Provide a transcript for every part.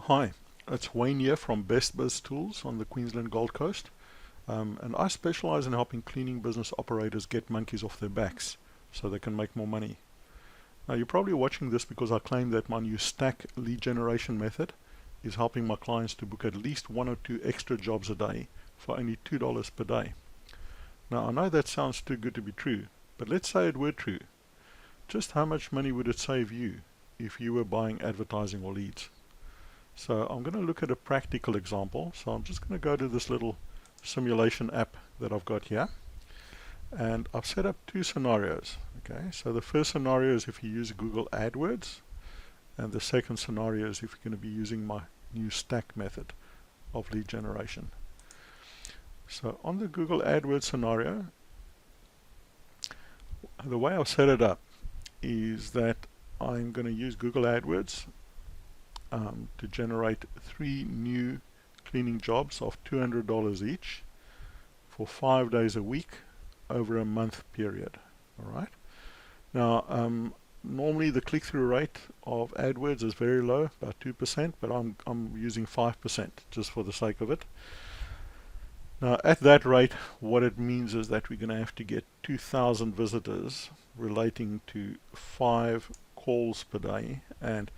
Hi, it's Wayne here from Best Biz Tools on the Queensland Gold Coast, and I specialize in helping cleaning business operators get monkeys off their backs so they can make more money. Now you're probably watching this because I claim that my new Stack lead generation method is helping my clients to book at least one or two extra jobs a day for only $2 per day. Now I know that sounds too good to be true, but let's say it were true. Just how much money would it save you if you were buying advertising or leads? So I'm going to look at a practical example. So I'm just going to go to this little simulation app that I've got here, and I've set up two scenarios. Okay, so the first scenario is if you use Google AdWords, and the second scenario is if you're going to be using my new Stack method of lead generation. So on the Google AdWords scenario, the way I've set it up is that I'm going to use Google AdWords to generate 3 new cleaning jobs of $200 each for 5 days a week over a month period. Alright. Now normally the click-through rate of AdWords is very low, about 2%, but I'm using 5% just for the sake of it. Now at that rate, what it means is that we're going to have to get 2,000 visitors relating to 5 calls per day, and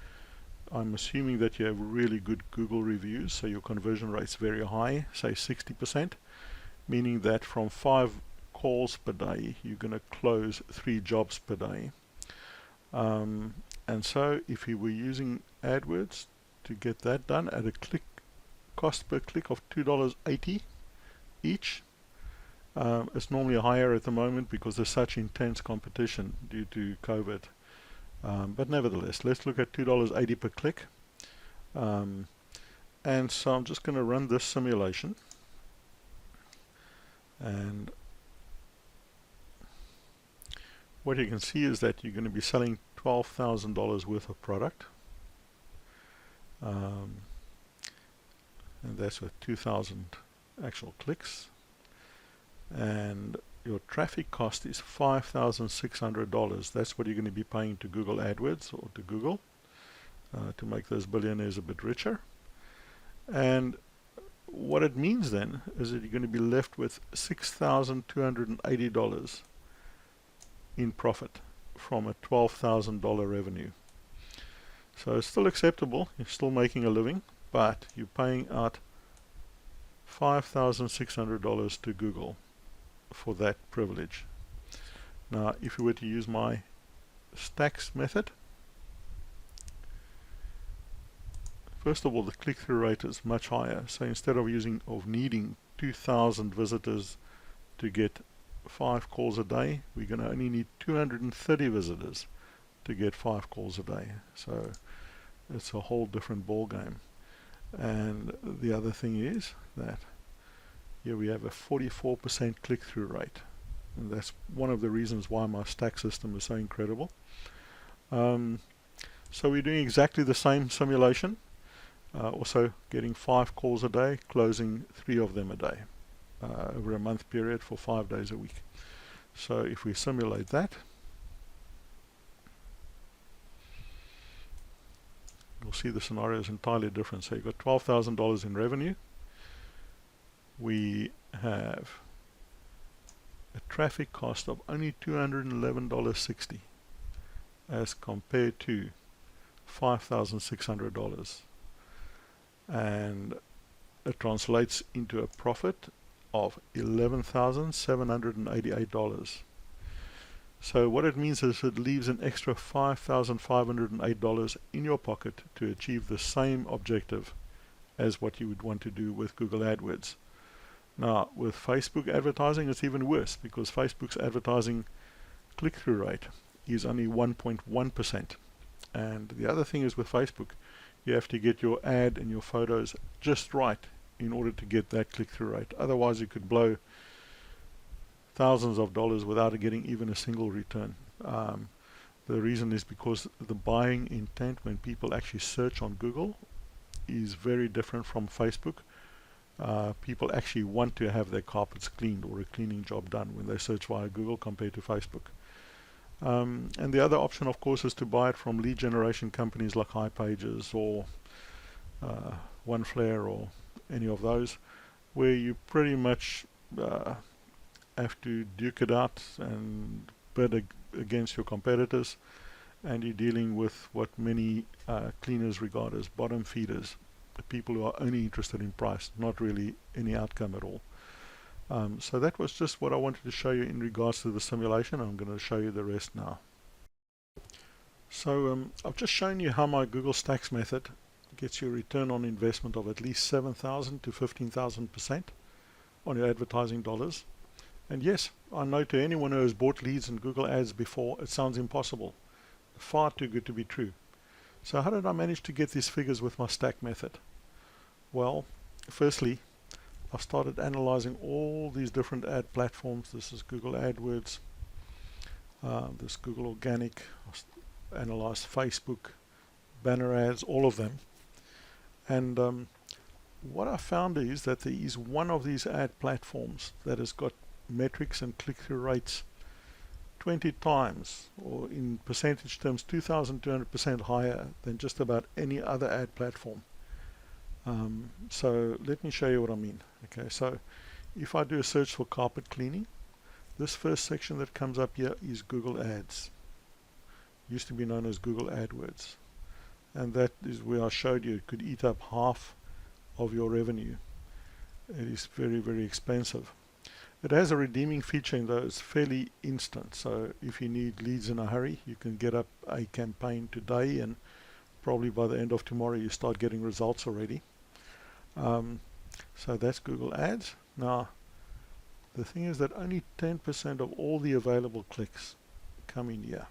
I'm assuming that you have really good Google reviews, so your conversion rate's very high, say 60%, meaning that from 5 calls per day, you're going to close 3 jobs per day. And so if you were using AdWords to get that done at a cost per click of $2.80 each, it's normally higher at the moment because there's such intense competition due to COVID. But nevertheless, let's look at $2.80 per click. And so I'm just going to run this simulation. And what you can see is that you're going to be selling $12,000 worth of product. And that's with 2,000 actual clicks. And your traffic cost is $5,600. That's what you're going to be paying to Google AdWords or to Google to make those billionaires a bit richer. And what it means then is that you're going to be left with $6,280 in profit from a $12,000 revenue. So it's still acceptable. You're still making a living, but you're paying out $5,600 to Google for that privilege. Now if you were to use my Stacks method, first of all the click-through rate is much higher. So instead of needing 2,000 visitors to get 5 calls a day, we're going to only need 230 visitors to get 5 calls a day. So it's a whole different ball game. And the other thing is that here we have a 44% click-through rate, and that's one of the reasons why my Stack system is so incredible. So we're doing exactly the same simulation, also getting 5 calls a day, closing 3 of them a day over a month period for 5 days a week. So if we simulate that, you'll see the scenario is entirely different. So you've got $12,000 in revenue. We have a traffic cost of only $211.60 as compared to $5,600, and it translates into a profit of $11,788. So what it means is it leaves an extra $5,508 in your pocket to achieve the same objective as what you would want to do with Google AdWords. Now with Facebook advertising it's even worse, because Facebook's advertising click-through rate is only 1.1%. and the other thing is with Facebook, you have to get your ad and your photos just right in order to get that click-through rate. Otherwise you could blow thousands of dollars without getting even a single return. The reason is because the buying intent when people actually search on Google is very different from Facebook. People actually want to have their carpets cleaned or a cleaning job done when they search via Google compared to Facebook. And the other option of course is to buy it from lead generation companies like HighPages or OneFlare or any of those, where you pretty much have to duke it out and bid against your competitors, and you're dealing with what many cleaners regard as bottom feeders, the people who are only interested in price, not really any outcome at all. So that was just what I wanted to show you in regards to the simulation. I'm going to show you the rest now. So I've just shown you how my Google Stacks method gets you a return on investment of at least 7,000 to 15,000% on your advertising dollars. And yes, I know to anyone who has bought leads in Google Ads before, it sounds impossible. Far too good to be true. So how did I manage to get these figures with my stack method? Well, firstly, I've started analyzing all these different ad platforms. This is Google AdWords, this Google Organic, analyzed Facebook, banner ads, all of them. And what I found is that there is one of these ad platforms that has got metrics and click-through rates 20 times, or in percentage terms 2,200% higher than just about any other ad platform. So let me show you what I mean. Okay, so if I do a search for carpet cleaning, this first section that comes up here is Google Ads. Used to be known as Google AdWords. And that is where I showed you it could eat up half of your revenue. It is very, very expensive. It has a redeeming feature in that it's fairly instant. So if you need leads in a hurry, you can get up a campaign today, and probably by the end of tomorrow you start getting results already. So that's Google Ads. Now, the thing is that only 10% of all the available clicks come in here.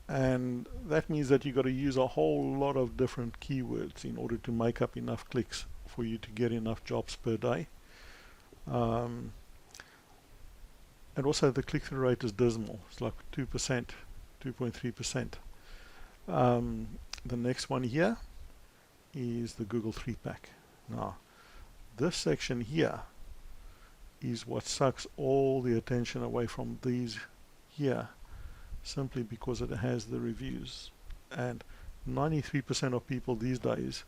And that means that you've got to use a whole lot of different keywords in order to make up enough clicks for you to get enough jobs per day. And also the click-through rate is dismal. It's like 2%, 2.3%. The next one here is the Google 3-pack. Now, this section here is what sucks all the attention away from these here, simply because it has the reviews. And 93% of people these days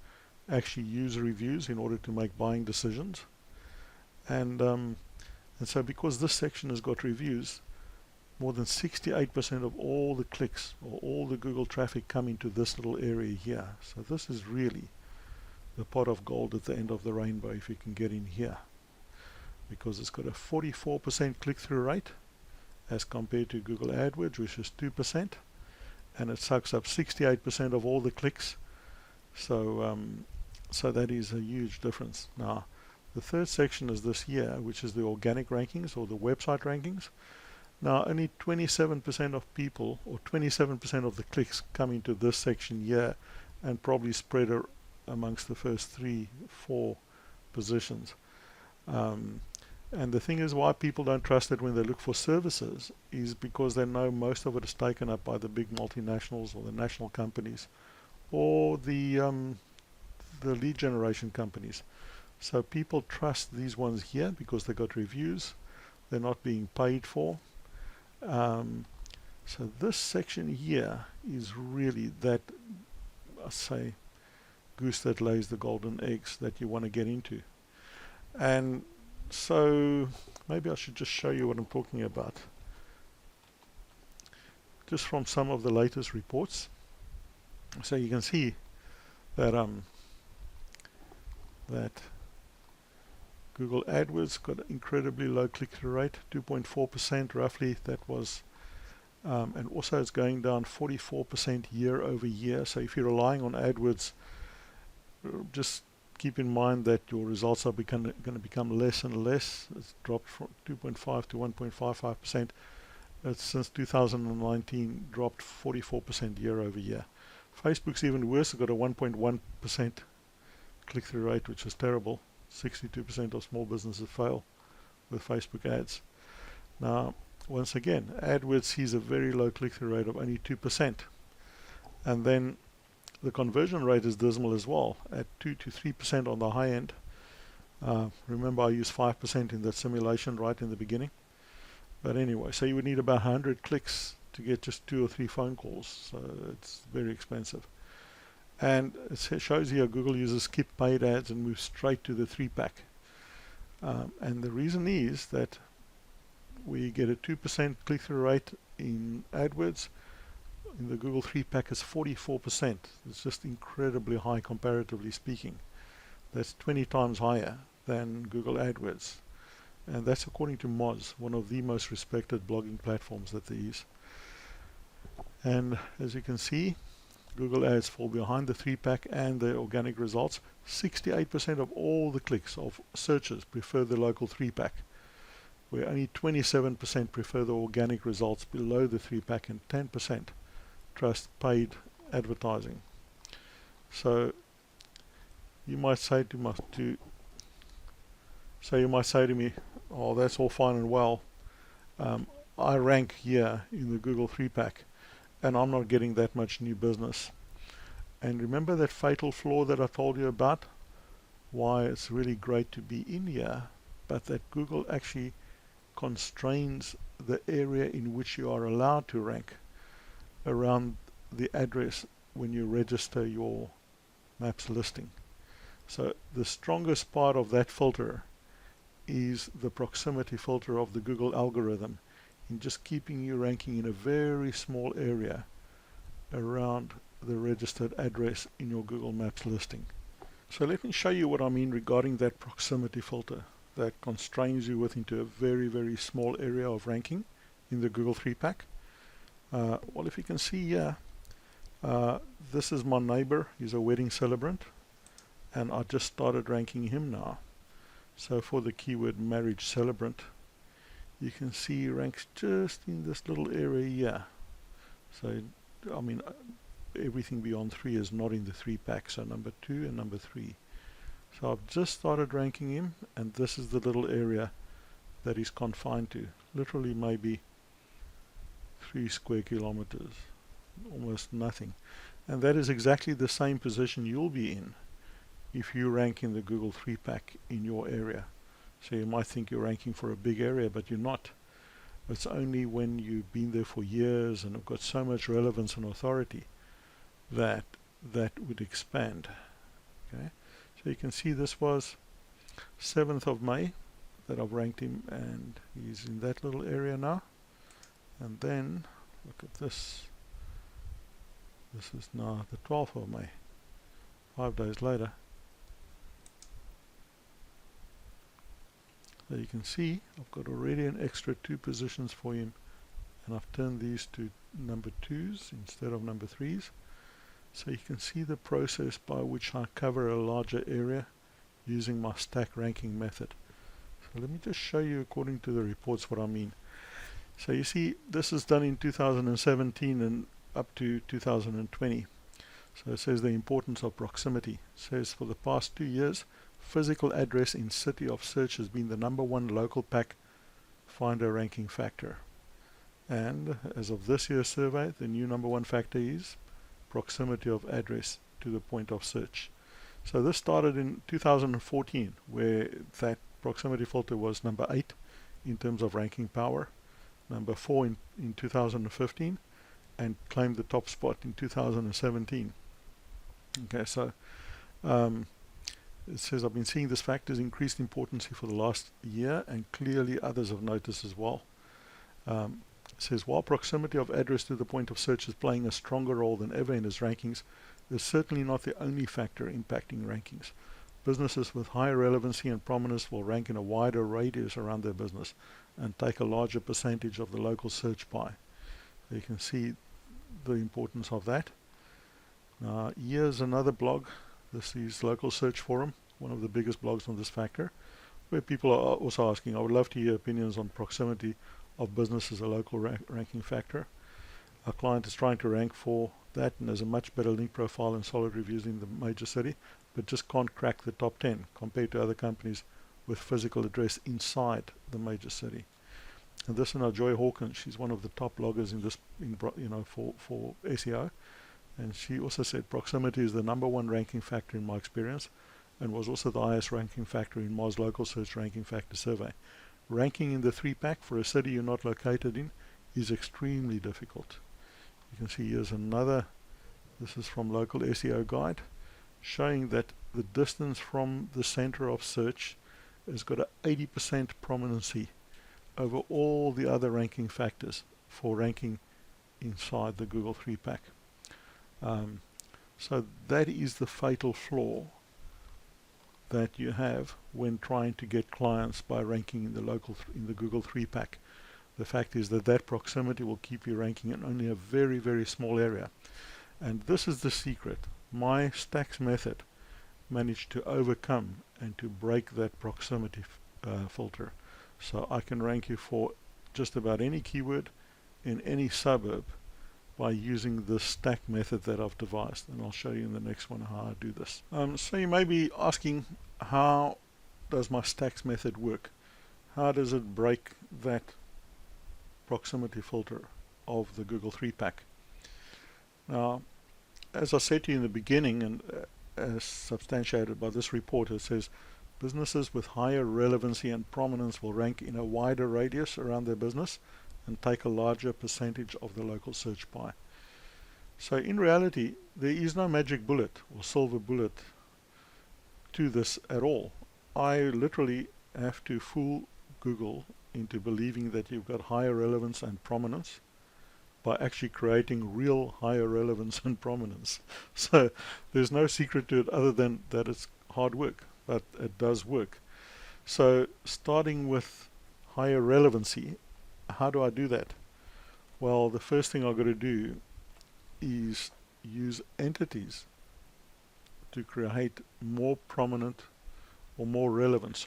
actually use reviews in order to make buying decisions. And so because this section has got reviews, more than 68% of all the clicks or all the Google traffic come into this little area here. So this is really the pot of gold at the end of the rainbow if you can get in here, because it's got a 44% click-through rate as compared to Google AdWords, which is 2%, and it sucks up 68% of all the clicks. So so that is a huge difference. Now, the third section is this here, which is the organic rankings or the website rankings. Now, only 27% of people, or 27% of the clicks, come into this section here, and probably spread amongst the first 3-4 positions. And the thing is, why people don't trust it when they look for services is because they know most of it is taken up by the big multinationals or the national companies, or the lead generation companies. So people trust these ones here because they got reviews, they're not being paid for. So this section here is really that, I say, goose that lays the golden eggs that you want to get into. And so maybe I should just show you what I'm talking about, just from some of the latest reports. So you can see that that Google AdWords got an incredibly low click-through rate, 2.4% roughly. That was, and also it's going down 44% year over year. So if you're relying on AdWords, just keep in mind that your results are going to become less and less. It's dropped from 2.5 to 1.55%. It's since 2019 dropped 44% year over year. Facebook's even worse. It's got a 1.1% click-through rate, which is terrible. 62% of small businesses fail with Facebook ads. Now, once again, AdWords sees a very low click-through rate of only 2%. And then the conversion rate is dismal as well, at 2 to 3% on the high end. Remember, I used 5% in that simulation right in the beginning. But anyway, so you would need about 100 clicks to get just 2 or 3 phone calls. So it's very expensive. And it shows here Google uses skip paid ads and moves straight to the 3-pack. And the reason is that we get a 2% click-through rate in AdWords. In the Google 3-pack is 44%. It's just incredibly high comparatively speaking. That's 20 times higher than Google AdWords. And that's according to Moz, one of the most respected blogging platforms that there is. And as you can see, Google Ads fall behind the 3-pack and the organic results. 68% of all the clicks of searchers prefer the local 3-pack, where only 27% prefer the organic results below the 3-pack and 10% trust paid advertising. So you might say to me, oh, that's all fine and well. I rank here in the Google 3-pack and I'm not getting that much new business. And remember that fatal flaw that I told you about? Why it's really great to be in here, but that Google actually constrains the area in which you are allowed to rank around the address when you register your maps listing. So the strongest part of that filter is the proximity filter of the Google algorithm, in just keeping you ranking in a very small area around the registered address in your Google Maps listing. So let me show you what I mean regarding that proximity filter that constrains you into a very, very small area of ranking in the Google 3-pack. Well, if you can see here, this is my neighbor. He's a wedding celebrant, and I just started ranking him now. So for the keyword marriage celebrant, you can see he ranks just in this little area here. So, I mean, everything beyond 3 is not in the 3-pack, so number 2 and number 3. So I've just started ranking him, and this is the little area that he's confined to. Literally maybe 3 square kilometers, almost nothing. And that is exactly the same position you'll be in if you rank in the Google 3-pack in your area. So you might think you're ranking for a big area, but you're not. It's only when you've been there for years and have got so much relevance and authority that that would expand. Okay, so you can see this was 7th of May that I've ranked him, and he's in that little area now. And then look at this. This is now the 12th of May, 5 days later. So you can see I've got already an extra 2 positions for him, and I've turned these to number 2s instead of number 3s. So you can see the process by which I cover a larger area using my stack ranking method. So let me just show you according to the reports what I mean. So you see this is done in 2017 and up to 2020. So it says the importance of proximity. It says for the past 2 years, physical address in city of search has been the #1 local pack finder ranking factor. And as of this year's survey, the new #1 factor is proximity of address to the point of search. So this started in 2014, where that proximity filter was number 8 in terms of ranking power, number 4 in 2015, and claimed the top spot in 2017. Okay, so it says I've been seeing this factor's increased importance for the last year, and clearly others have noticed as well. It says while proximity of address to the point of search is playing a stronger role than ever in its rankings, it's certainly not the only factor impacting rankings. Businesses with higher relevancy and prominence will rank in a wider radius around their business and take a larger percentage of the local search pie. So you can see the importance of that. Now here's another blog. This is Local Search Forum, one of the biggest blogs on this factor, where people are also asking, I would love to hear opinions on proximity of business as a local ranking factor. Our client is trying to rank for that and has a much better link profile and solid reviews in the major city, but just can't crack the top 10 compared to other companies with physical address inside the major city. And this is now Joy Hawkins. She's one of the top bloggers in this, for SEO. And she also said proximity is the #1 ranking factor in my experience, and was also the highest ranking factor in Moz Local Search Ranking Factor Survey. Ranking in the 3-pack for a city you're not located in is extremely difficult. You can see here's another This is from Local SEO Guide, showing that the distance from the center of search has got a 80% prominency over all the other ranking factors for ranking inside the Google 3-pack. So that is the fatal flaw that you have when trying to get clients by ranking in the Google 3-pack. The fact is that that proximity will keep you ranking in only a very, very small area. And this is the secret. My stacks method managed to overcome and to break that proximity filter. So I can rank you for just about any keyword in any suburb by using the stack method that I've devised, and I'll show you in the next one how I do this. So you may be asking, how does my stacks method work? How does it break that proximity filter of the Google 3-pack? Now, as I said to you in the beginning, and as substantiated by this report, it says businesses with higher relevancy and prominence will rank in a wider radius around their business and take a larger percentage of the local search pie. So in reality, there is no magic bullet or silver bullet to this at all. I literally have to fool Google into believing that you've got higher relevance and prominence by actually creating real higher relevance and prominence. So there's no secret to it other than that it's hard work, but it does work. So starting with higher relevancy, how do I do that? Well, the first thing I've got to do is use entities to create more prominent or more relevant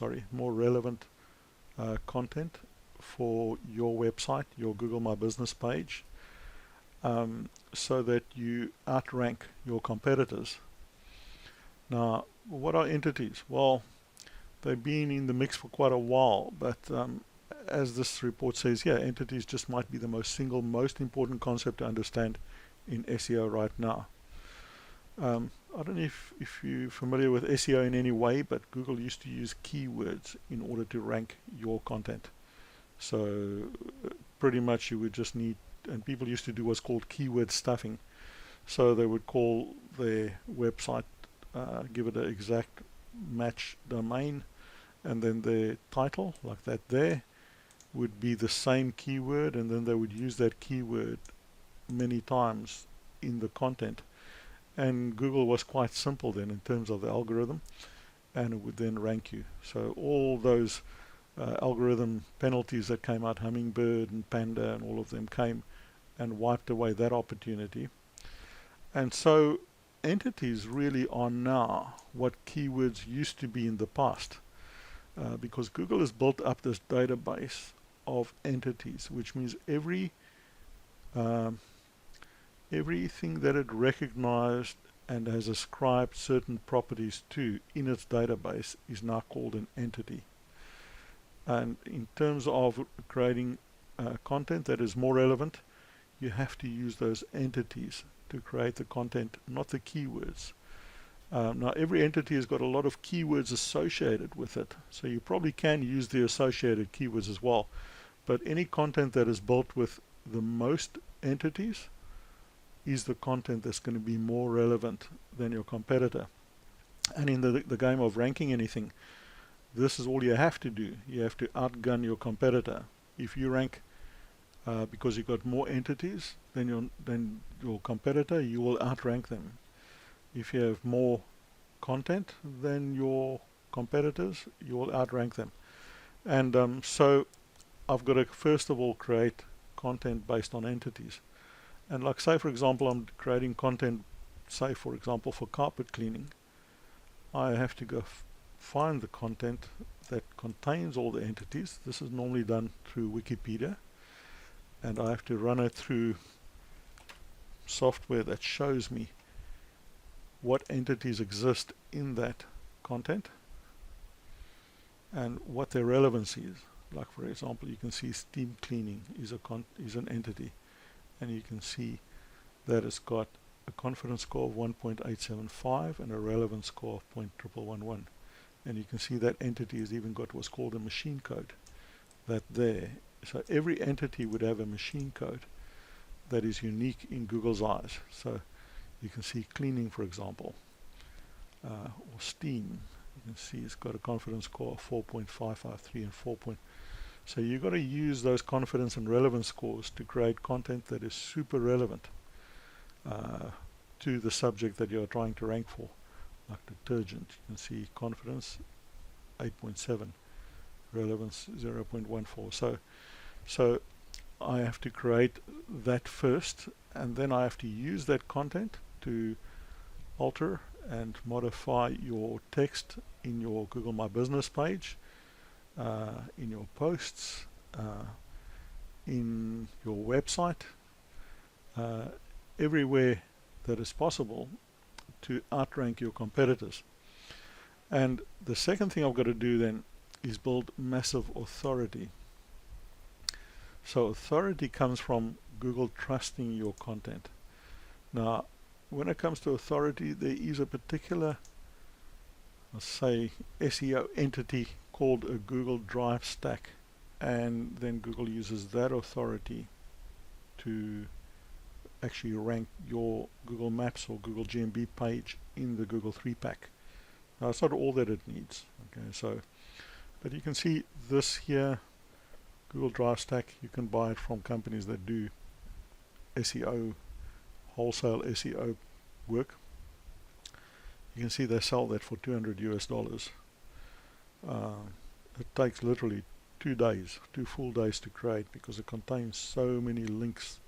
content for your website, your Google My Business page, so that you outrank your competitors. Now, what are entities? Well, they've been in the mix for quite a while, but as this report says here, entities just might be the most important concept to understand in SEO right now. I don't know if you're familiar with SEO in any way, but Google used to use keywords in order to rank your content. So pretty much you would just need, and people used to do what's called keyword stuffing. So they would call their website, give it an exact match domain, and then their title, like that there, would be the same keyword, and then they would use that keyword many times in the content. And Google was quite simple then in terms of the algorithm, and it would then rank you. So all those algorithm penalties that came out, Hummingbird and Panda and all of them, came and wiped away that opportunity. And so entities really are now what keywords used to be in the past, because Google has built up this database of entities, which means everything that it recognized and has ascribed certain properties to in its database is now called an entity. And in terms of creating content that is more relevant, you have to use those entities to create the content, not the keywords. Now every entity has got a lot of keywords associated with it, so you probably can use the associated keywords as well. But any content that is built with the most entities is the content that's going to be more relevant than your competitor. And in the game of ranking anything, this is all you have to do. You have to outgun your competitor. If you rank because you've got more entities than your competitor, you will outrank them. If you have more content than your competitors, you will outrank them. And so I've got to first of all create content based on entities. And like, say for example, I'm creating content, say for example for carpet cleaning. I have to go find the content that contains all the entities. This is normally done through Wikipedia, and I have to run it through software that shows me what entities exist in that content and what their relevance is. Like for example, you can see steam cleaning is an entity, and you can see that it's got a confidence score of 1.875 and a relevance score of 0.1111. And you can see that entity has even got what's called a machine code. That there. So every entity would have a machine code that is unique in Google's eyes. So You can see cleaning, for example, or steam. You can see it's got a confidence score of 4.553 and 4. So you've got to use those confidence and relevance scores to create content that is super relevant to the subject that you're trying to rank for. Like detergent, you can see confidence 8.7, relevance 0.14. So I have to create that first, and then I have to use that content to alter and modify your text in your Google My Business page, in your posts, in your website, everywhere that is possible to outrank your competitors. And the second thing I've got to do then is build massive authority. So authority comes from Google trusting your content. Now, when it comes to authority, there is a particular, let's say, SEO entity called a Google Drive stack, and then Google uses that authority to actually rank your Google Maps or Google GMB page in the Google 3-pack. Now, it's not all that it needs. Okay, so, but you can see this here, Google Drive stack. You can buy it from companies that do SEO, wholesale SEO work. You can see they sell that for $200 US. It takes literally 2 days, 2 full days to create, because it contains so many links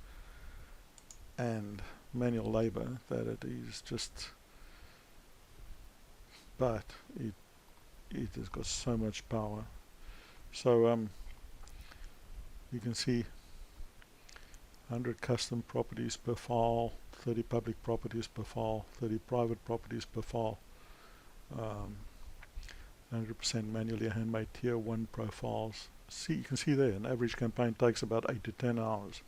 and manual labor that it is just, but it has got so much power. So you can see 100 custom properties per file, 30 public properties per file, 30 private properties per file, 100% manually handmade tier 1 profiles. See, you can see there, an average campaign takes about 8 to 10 hours.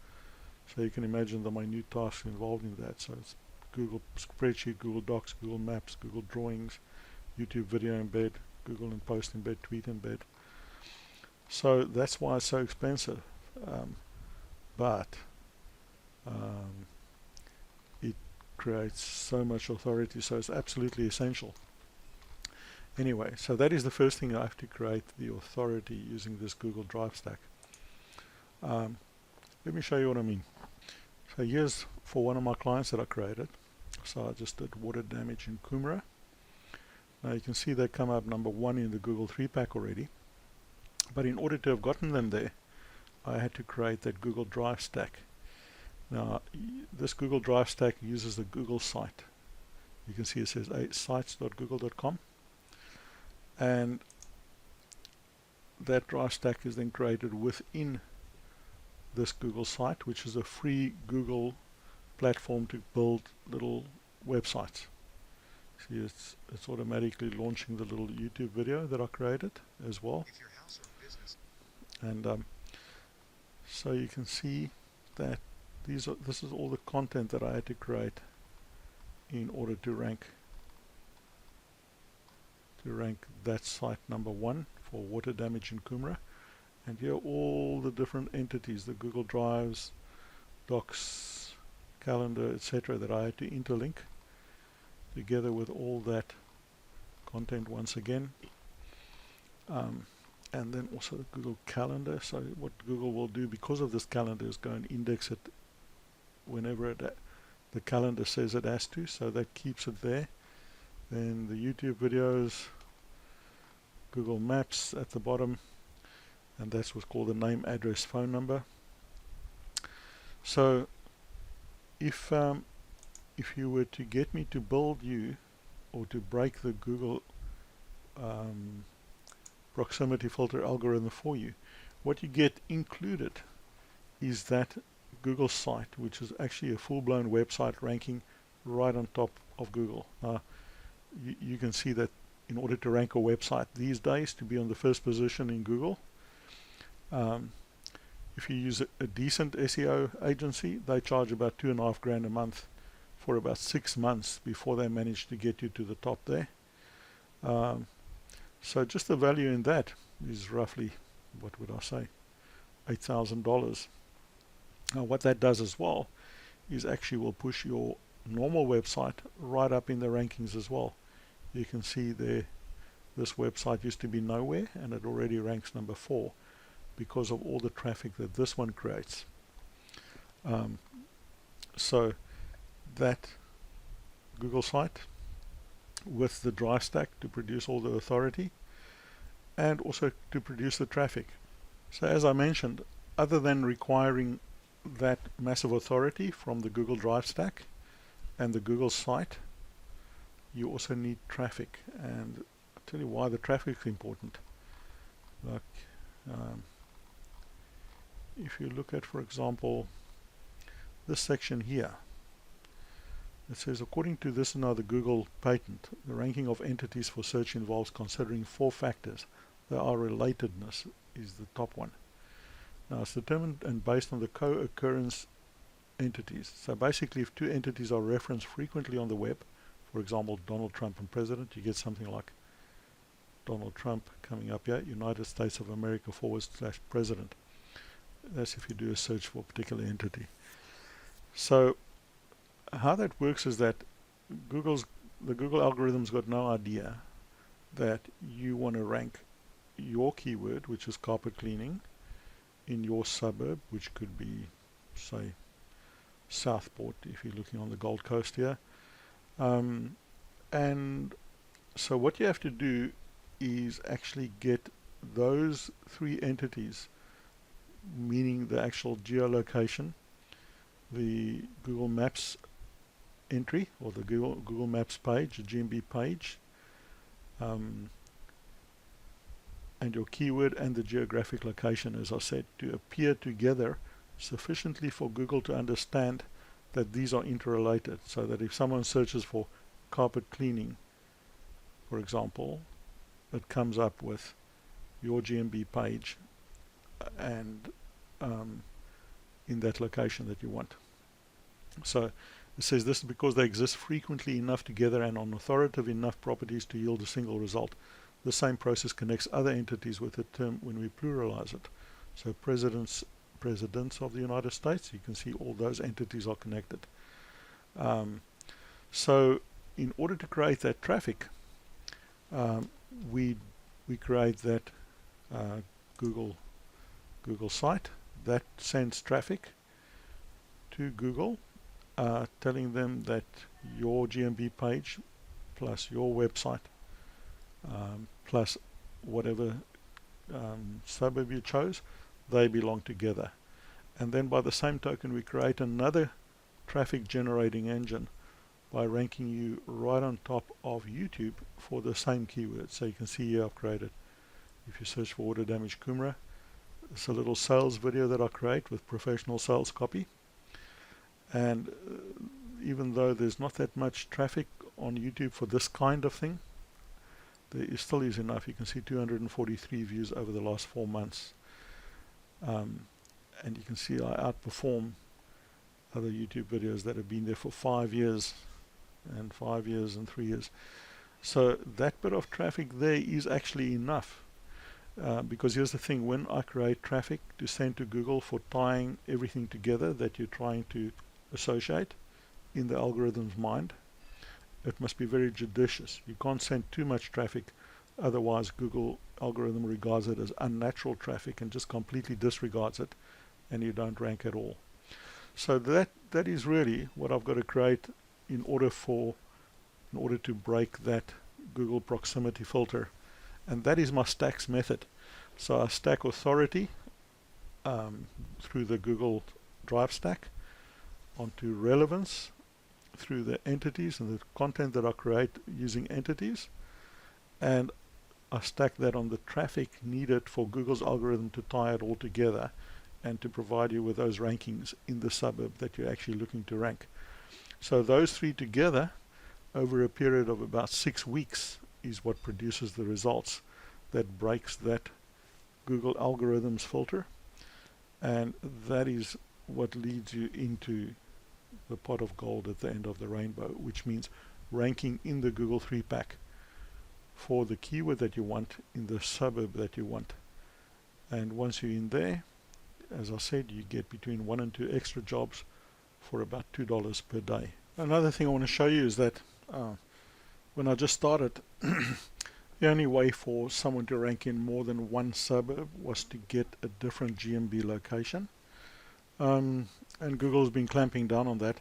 So you can imagine the minute tasks involved in that. So it's Google Spreadsheet, Google Docs, Google Maps, Google Drawings, YouTube video embed, Google and Post embed, Tweet embed. So that's why it's so expensive. But it creates so much authority, so it's absolutely essential. Anyway, so that is the first thing. I have to create the authority using this Google Drive stack. Let me show you what I mean. So here's for one of my clients that I created. So I just did water damage in Coomera. Now you can see they come up number 1 in the Google 3-pack already. But in order to have gotten them there, I had to create that Google Drive stack. Now this Google Drive stack uses the Google site. You can see it says sites.google.com, and that Drive stack is then created within this Google site, which is a free Google platform to build little websites. See, it's automatically launching the little YouTube video that I created as well. If your house or business. And so you can see that this is all the content that I had to create in order to rank that site number 1 for water damage in Coomera. And here are all the different entities, the Google Drives, Docs, Calendar, etc., that I had to interlink together with all that content once again. And then also the Google Calendar. So what Google will do because of this calendar is go and index it whenever the calendar says it has to, so that keeps it there. Then the YouTube videos, Google Maps at the bottom, and that's what's called the name, address, phone number. So if you were to get me to build you, or to break the Google proximity filter algorithm for you, what you get included is that Google site, which is actually a full-blown website ranking right on top of Google. You can see that in order to rank a website these days, to be on the first position in Google, if you use a decent SEO agency, they charge about $2,500 a month for about 6 months before they manage to get you to the top there. So just the value in that is roughly, what would I say, $8,000. Now what that does as well is actually will push your normal website right up in the rankings as well. You can see there, this website used to be nowhere and it already ranks number 4 because of all the traffic that this one creates. So that Google site with the Drive Stack to produce all the authority and also to produce the traffic. So as I mentioned, other than requiring that massive authority from the Google Drive Stack and the Google site, you also need traffic, and I'll tell you why the traffic is important. Like if you look at, for example, this section here, it says, according to this now the Google patent, the ranking of entities for search involves considering 4 factors. They are relatedness is the top one. Now it's determined and based on the co-occurrence entities. So basically if 2 entities are referenced frequently on the web, for example Donald Trump and President, you get something like Donald Trump coming up here, United States of America / President. That's if you do a search for a particular entity. So how that works is that the Google algorithm's got no idea that you want to rank your keyword, which is carpet cleaning, in your suburb, which could be, say, Southport, if you're looking on the Gold Coast here. And so what you have to do is actually get those 3 entities, meaning the actual geolocation, the Google Maps entry, or the Google Maps page, the GMB page, and your keyword and the geographic location, as I said, to appear together sufficiently for Google to understand that these are interrelated, so that if someone searches for carpet cleaning, for example, it comes up with your GMB page and in that location that you want. So it says this is because they exist frequently enough together and on authoritative enough properties to yield a single result. The same process connects other entities with the term when we pluralize it. So presidents of the United States, you can see all those entities are connected. So in order to create that traffic, we create that Google site that sends traffic to Google, telling them that your GMB page plus your website plus whatever suburb you chose, they belong together. And then by the same token, we create another traffic generating engine by ranking you right on top of YouTube for the same keyword. So you can see here I've created, if you search for water damage Coomera, it's a little sales video that I create with professional sales copy. And even though there's not that much traffic on YouTube for this kind of thing, there still is enough. You can see 243 views over the last 4 months. And you can see I outperform other YouTube videos that have been there for 5 years and 5 years and 3 years. So that bit of traffic there is actually enough. Because here's the thing, when I create traffic to send to Google for tying everything together that you're trying to associate in the algorithm's mind, it must be very judicious. You can't send too much traffic, otherwise Google algorithm regards it as unnatural traffic and just completely disregards it, and you don't rank at all. So that is really what I've got to create in order to break that Google proximity filter, and that is my stacks method. So I stack authority through the Google Drive Stack onto relevance through the entities and the content that I create using entities, and I stack that on the traffic needed for Google's algorithm to tie it all together and to provide you with those rankings in the suburb that you're actually looking to rank. So those 3 together over a period of about 6 weeks is what produces the results that breaks that Google algorithm's filter, and that is what leads you into the pot of gold at the end of the rainbow, which means ranking in the Google 3-pack for the keyword that you want in the suburb that you want. And once you're in there, as I said, you get between 1 and 2 extra jobs for about $2 per day Another thing I want to show you is that when I just started, the only way for someone to rank in more than one suburb was to get a different GMB location. And Google's been clamping down on that.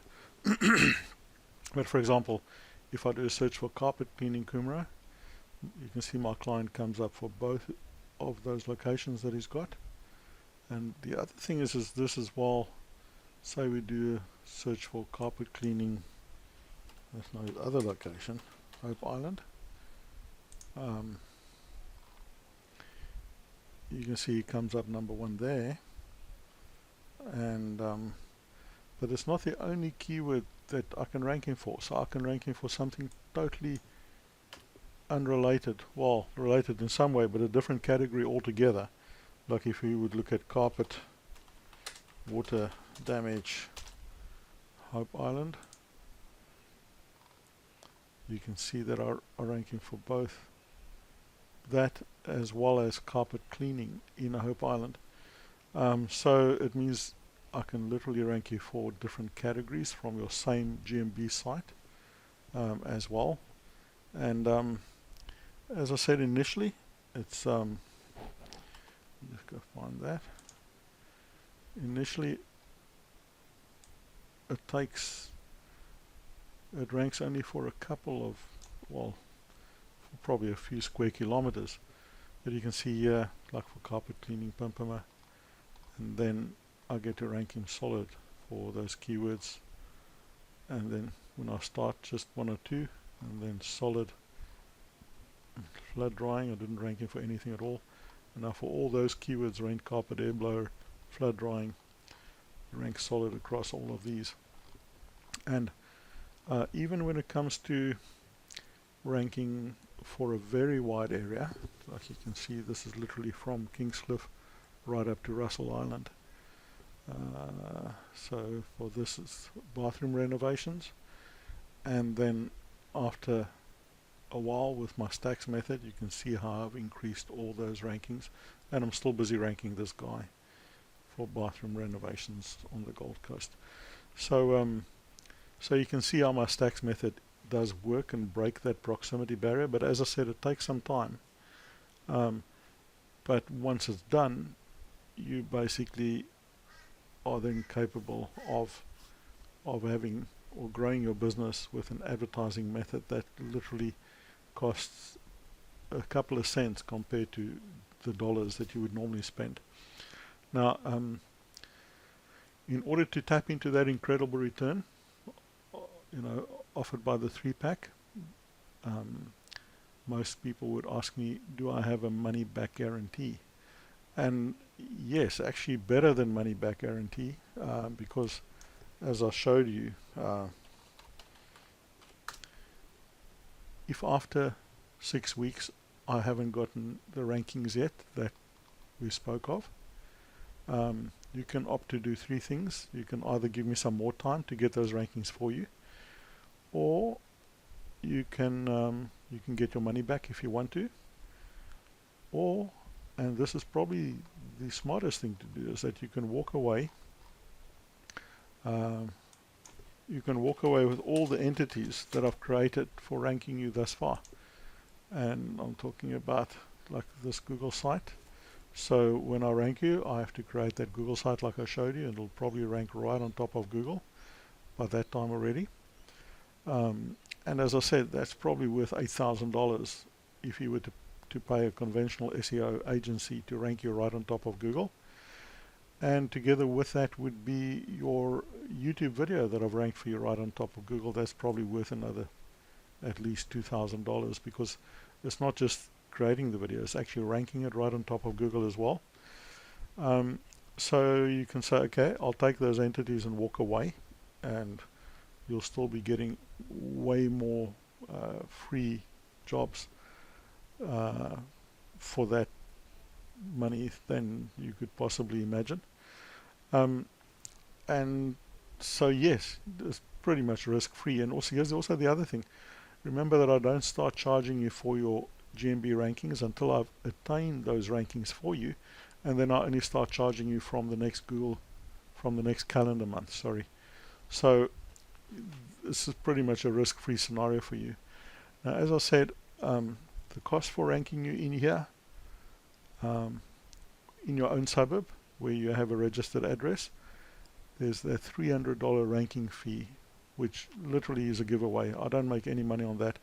But for example, if I do a search for carpet cleaning Coomera, you can see my client comes up for both of those locations that he's got. And the other thing is this as well. Say we do a search for carpet cleaning, that's no other location, Hope Island. You can see it comes up number 1 there, and but it's not the only keyword that I can rank him for. So I can rank him for something totally unrelated, well, related in some way, but a different category altogether. Like if we would look at carpet water damage Hope Island, you can see that I rank him for both that as well as carpet cleaning in Hope Island. So it means I can literally rank you for different categories from your same GMB site as well. And as I said initially, it's just go find that. Initially, it ranks only for a couple of, well, for probably a few square kilometers. But you can see here, like for carpet cleaning Pimpama, and then I get to rank him solid for those keywords. And then when I start, just 1 or 2, and then solid. Flood drying, I didn't rank him for anything at all. And now for all those keywords, rain, carpet, air blower, flood drying, rank solid across all of these. And even when it comes to ranking for a very wide area, like you can see, this is literally from Kingscliff right up to Russell Island. So for this is bathroom renovations, and then after a while with my stacks method, you can see how I've increased all those rankings, and I'm still busy ranking this guy for bathroom renovations on the Gold Coast. So so you can see how my stacks method does work and break that proximity barrier, but as I said, it takes some time. But once it's done, you basically are then capable of having or growing your business with an advertising method that literally costs a couple of cents compared to the dollars that you would normally spend. Now, in order to tap into that incredible return, offered by the 3-pack, most people would ask me, do I have a money back guarantee? And yes, actually better than money back guarantee, because as I showed you, if after 6 weeks I haven't gotten the rankings yet that we spoke of, you can opt to do 3 things. You can either give me some more time to get those rankings for you, or you can get your money back if you want to, or, and this is probably the smartest thing to do, is that you can walk away. You can walk away with all the entities that I've created for ranking you thus far. And I'm talking about like this Google site. So when I rank you, I have to create that Google site like I showed you, and it'll probably rank right on top of Google by that time already. And as I said, that's probably worth $8,000 if you were to pay a conventional SEO agency to rank you right on top of Google. And together with that would be your YouTube video that I've ranked for you right on top of Google. That's probably worth another at least $2,000, because it's not just creating the video, it's actually ranking it right on top of Google as well. So you can say, okay, I'll take those entities and walk away, and you'll still be getting way more free jobs for that money than you could possibly imagine. And so yes, it's pretty much risk free. And also, here's also the other thing. Remember that I don't start charging you for your GMB rankings until I've attained those rankings for you, and then I only start charging you from the next calendar month, sorry. So this is pretty much a risk-free scenario for you. Now, as I said, the cost for ranking you in here, in your own suburb where you have a registered address, there's that $300 ranking fee, which literally is a giveaway. I don't make any money on that.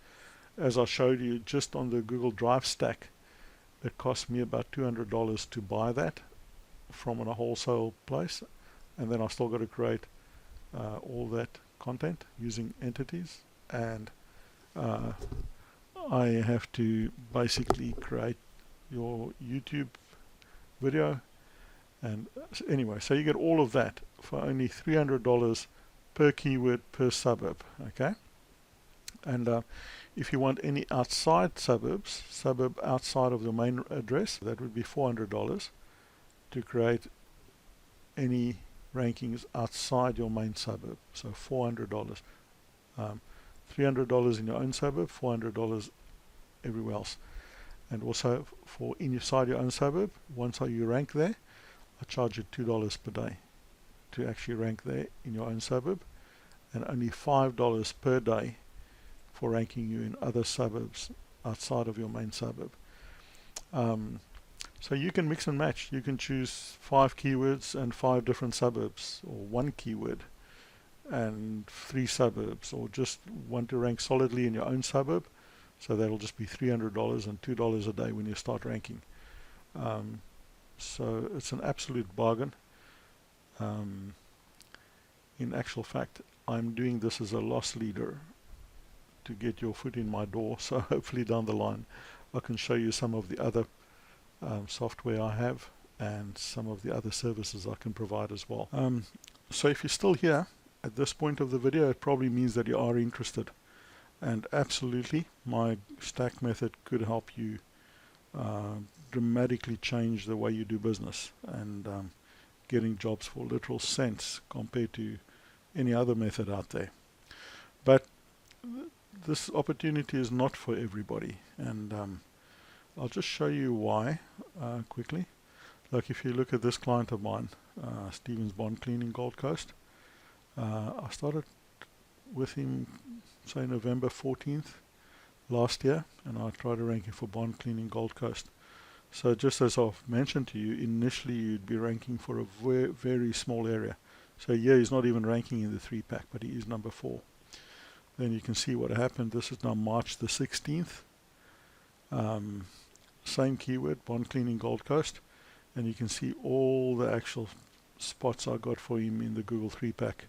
As I showed you, just on the Google Drive stack, it cost me about $200 to buy that from a wholesale place, and then I still got to create all that content using entities, and I have to basically create your YouTube video. And anyway, so you get all of that for only $300 per keyword per suburb. Okay, and if you want any outside suburb outside of the main address, that would be $400 to create any rankings outside your main suburb. So $400, $300 in your own suburb, $400 everywhere else. And also for inside your own suburb, once you rank there, I charge you $2 per day to actually rank there in your own suburb, and only $5 per day for ranking you in other suburbs outside of your main suburb. So you can mix and match. You can choose 5 keywords and 5 different suburbs, or 1 keyword and 3 suburbs, or just want to rank solidly in your own suburb. So that'll just be $300 and $2 a day when you start ranking. So it's an absolute bargain. In actual fact, I'm doing this as a loss leader to get your foot in my door, so hopefully down the line I can show you some of the other software I have and some of the other services I can provide as well. So if you're still here at this point of the video, it probably means that you are interested, and absolutely my stack method could help you dramatically change the way you do business, and getting jobs for literal cents compared to any other method out there. But this opportunity is not for everybody, and I'll just show you why quickly. Like if you look at this client of mine, Stevens Bond Cleaning Gold Coast, I started with him say November 14th last year, and I tried to rank him for bond cleaning Gold Coast. So just as I've mentioned to you, initially you'd be ranking for a very small area. So yeah, he's not even ranking in the 3-pack, but he is number 4. Then you can see what happened. This is now March the 16th. Same keyword, bond cleaning Gold Coast, and you can see all the actual spots I got for him in the Google 3-pack.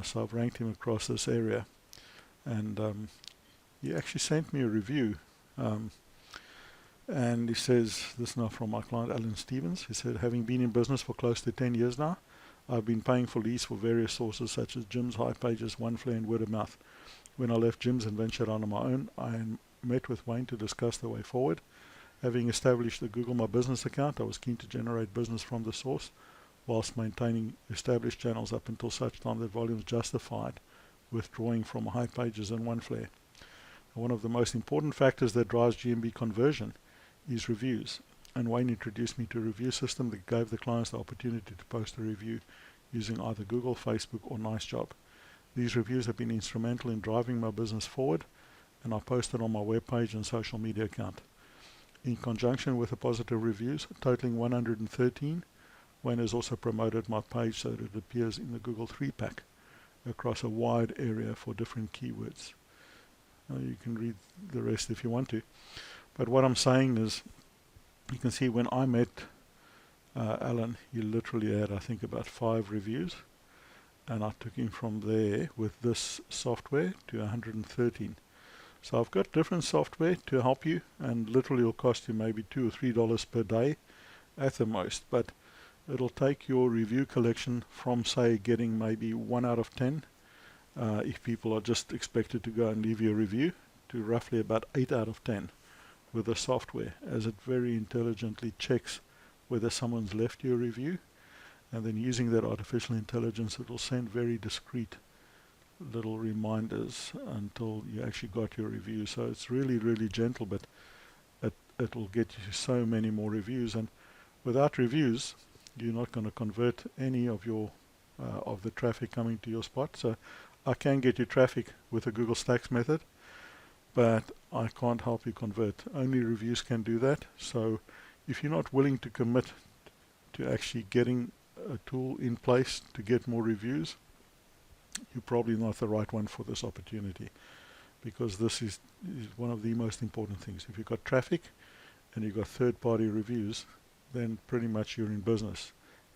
So I've ranked him across this area, and he actually sent me a review, and he says, this is now from my client Alan Stevens. He said, having been in business for close to 10 years now, I've been paying for leads for various sources such as Gyms, High Pages, OneFlare, and word of mouth. When I left Gyms and ventured on my own, I met with Wayne to discuss the way forward. Having established the Google My Business account, I was keen to generate business from the source whilst maintaining established channels up until such time that volumes justified withdrawing from High Pages and OneFlare. One of the most important factors that drives GMB conversion is reviews, and Wayne introduced me to a review system that gave the clients the opportunity to post a review using either Google, Facebook, or NiceJob. These reviews have been instrumental in driving my business forward, and I posted on my webpage and social media account. In conjunction with the positive reviews, totaling 113, Wayne has also promoted my page so that it appears in the Google 3-pack across a wide area for different keywords. Now you can read the rest if you want to. But what I'm saying is, you can see when I met Alan, he literally had, I think, about 5 reviews, and I took him from there with this software to 113. So I've got different software to help you, and literally it'll cost you maybe $2 or $3 per day at the most, but it'll take your review collection from, say, getting maybe 1 out of 10 if people are just expected to go and leave you a review, to roughly about 8 out of 10 with the software, as it very intelligently checks whether someone's left you a review, and then using that artificial intelligence, it will send very discreet little reminders until you actually got your review. So it's really gentle, but it will get you so many more reviews, and without reviews you're not going to convert any of your of the traffic coming to your spot. So I can get you traffic with the Google Stacks method, but I can't help you convert. Only reviews can do that. So if you're not willing to commit to actually getting a tool in place to get more reviews, you're probably not the right one for this opportunity, because this is one of the most important things. If you've got traffic and you've got third-party reviews, then pretty much you're in business.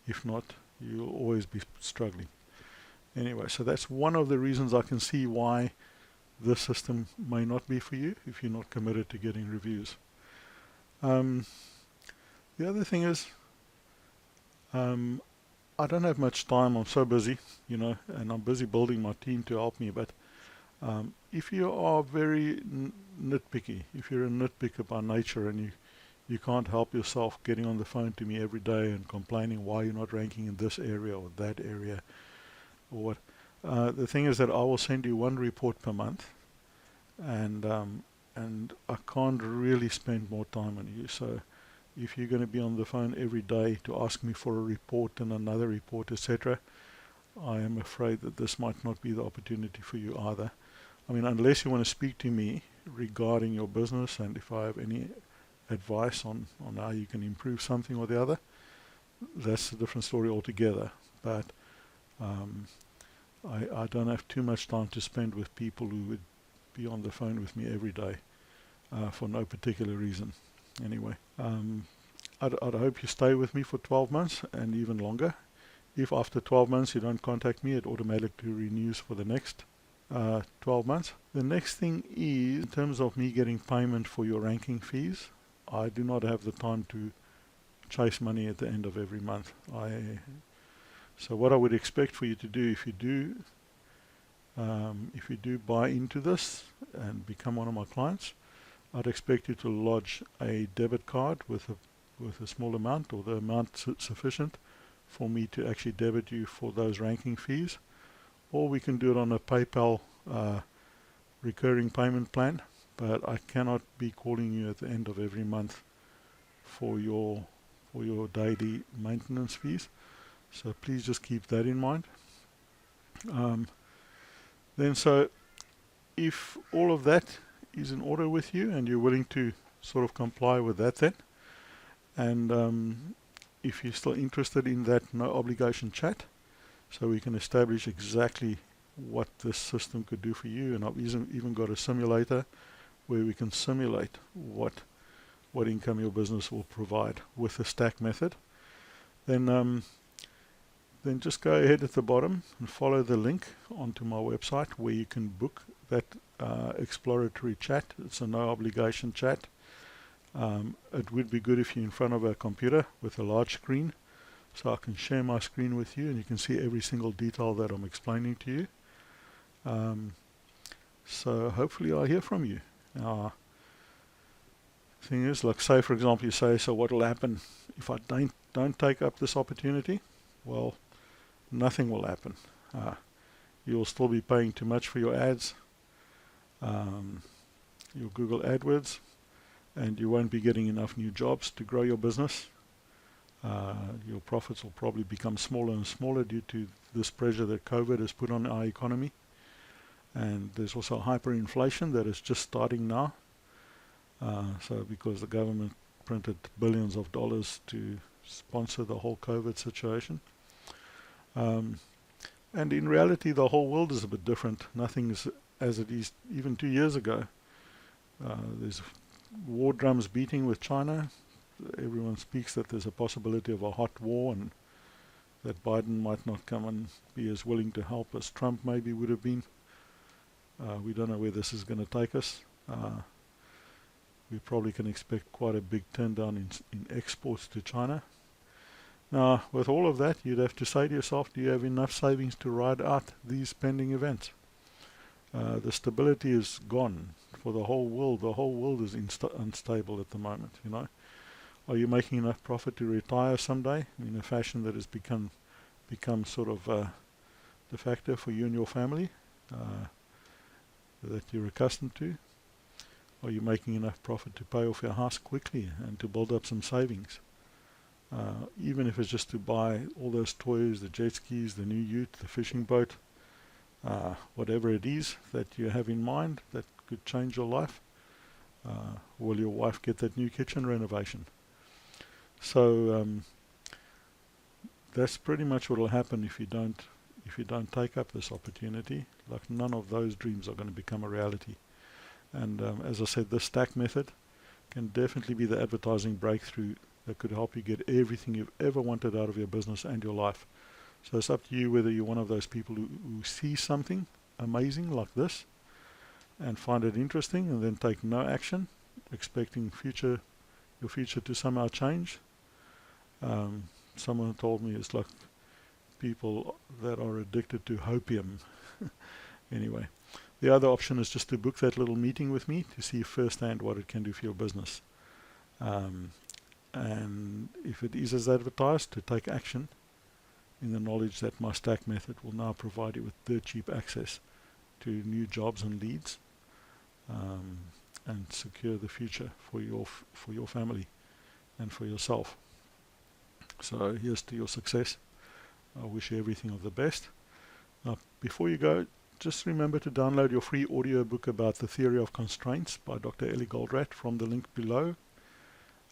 If not, you'll always be struggling. Anyway, so that's one of the reasons I can see why this system may not be for you if you're not committed to getting reviews. The other thing is, I don't have much time. I'm so busy, and I'm busy building my team to help me. But if you are very nitpicky, if you're a nitpicker by nature and you can't help yourself getting on the phone to me every day and complaining why you're not ranking in this area or that area, or what, the thing is that I will send you one report per month, and I can't really spend more time on you. So if you're going to be on the phone every day to ask me for a report and another report, etc., I am afraid that this might not be the opportunity for you either. I mean, unless you want to speak to me regarding your business and if I have any advice on how you can improve something or the other, that's a different story altogether. But I don't have too much time to spend with people who would be on the phone with me every day for no particular reason. Anyway, I'd hope you stay with me for 12 months and even longer. If after 12 months you don't contact me, it automatically renews for the next 12 months. The next thing is, in terms of me getting payment for your ranking fees, I do not have the time to chase money at the end of every month. So what I would expect for you to do, if you do buy into this and become one of my clients, I'd expect you to lodge a debit card with a small amount, or the amount sufficient for me to actually debit you for those ranking fees. Or we can do it on a PayPal recurring payment plan, but I cannot be calling you at the end of every month for your daily maintenance fees. So please just keep that in mind. So if all of that is in order with you and you're willing to sort of comply with that, then, and if you're still interested in that no obligation chat, so we can establish exactly what this system could do for you, and I've even got a simulator where we can simulate what income your business will provide with the stack method, then just go ahead at the bottom and follow the link onto my website where you can book that exploratory chat. It's a no obligation chat. It would be good if you're in front of a computer with a large screen, so I can share my screen with you and you can see every single detail that I'm explaining to you. So hopefully I'll hear from you. Thing is, like, say for example you say, so what will happen if I don't take up this opportunity? Well, nothing will happen. You'll still be paying too much for your ads, your Google AdWords, and you won't be getting enough new jobs to grow your business. Your profits will probably become smaller and smaller due to this pressure that COVID has put on our economy. And there's also hyperinflation that is just starting now. So because the government printed billions of dollars to sponsor the whole COVID situation. And in reality, the whole world is a bit different. Nothing is as it is even 2 years ago. There's war drums beating with China. Everyone speaks that there's a possibility of a hot war and that Biden might not come and be as willing to help as Trump maybe would have been. We don't know where this is going to take us. We probably can expect quite a big turn down in exports to China. Now, with all of that, you'd have to say to yourself, do you have enough savings to ride out these pending events? The stability is gone for the whole world. The whole world is unstable at the moment, Are you making enough profit to retire someday in a fashion that has become sort of de facto for you and your family, that you're accustomed to? Are you making enough profit to pay off your house quickly and to build up some savings? Even if it's just to buy all those toys, the jet skis, the new ute, the fishing boat, whatever it is that you have in mind that could change your life. Will your wife get that new kitchen renovation? So that's pretty much what will happen if you don't take up this opportunity. Like, none of those dreams are going to become a reality. And as I said, the stack method can definitely be the advertising breakthrough that could help you get everything you've ever wanted out of your business and your life. So it's up to you whether you're one of those people who see something amazing like this and find it interesting and then take no action, expecting your future to somehow change. Someone told me it's like people that are addicted to hopium. Anyway, the other option is just to book that little meeting with me to see firsthand what it can do for your business. And if it is as advertised, to take action in the knowledge that my stack method will now provide you with dirt cheap access to new jobs and leads, and secure the future for your family and for yourself. So here's to your success. I wish you everything of the best. Now, before you go, just remember to download your free audio book about the theory of constraints by Dr. Ellie Goldratt from the link below.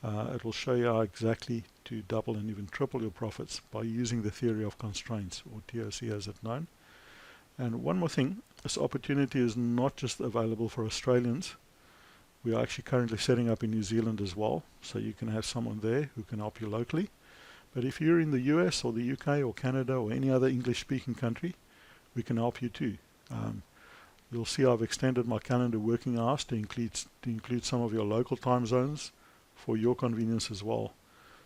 It will show you how exactly to double and even triple your profits by using the theory of constraints, or TOC as it's known. And one more thing, this opportunity is not just available for Australians. We are actually currently setting up in New Zealand as well, so you can have someone there who can help you locally. But if you're in the US or the UK or Canada or any other English-speaking country, we can help you too. You'll see I've extended my calendar working hours to include some of your local time zones for your convenience as well.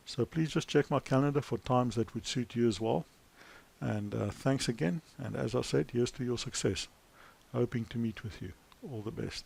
So please just check my calendar for times that would suit you as well. And thanks again. And as I said, here's to your success. Hoping to meet with you. All the best.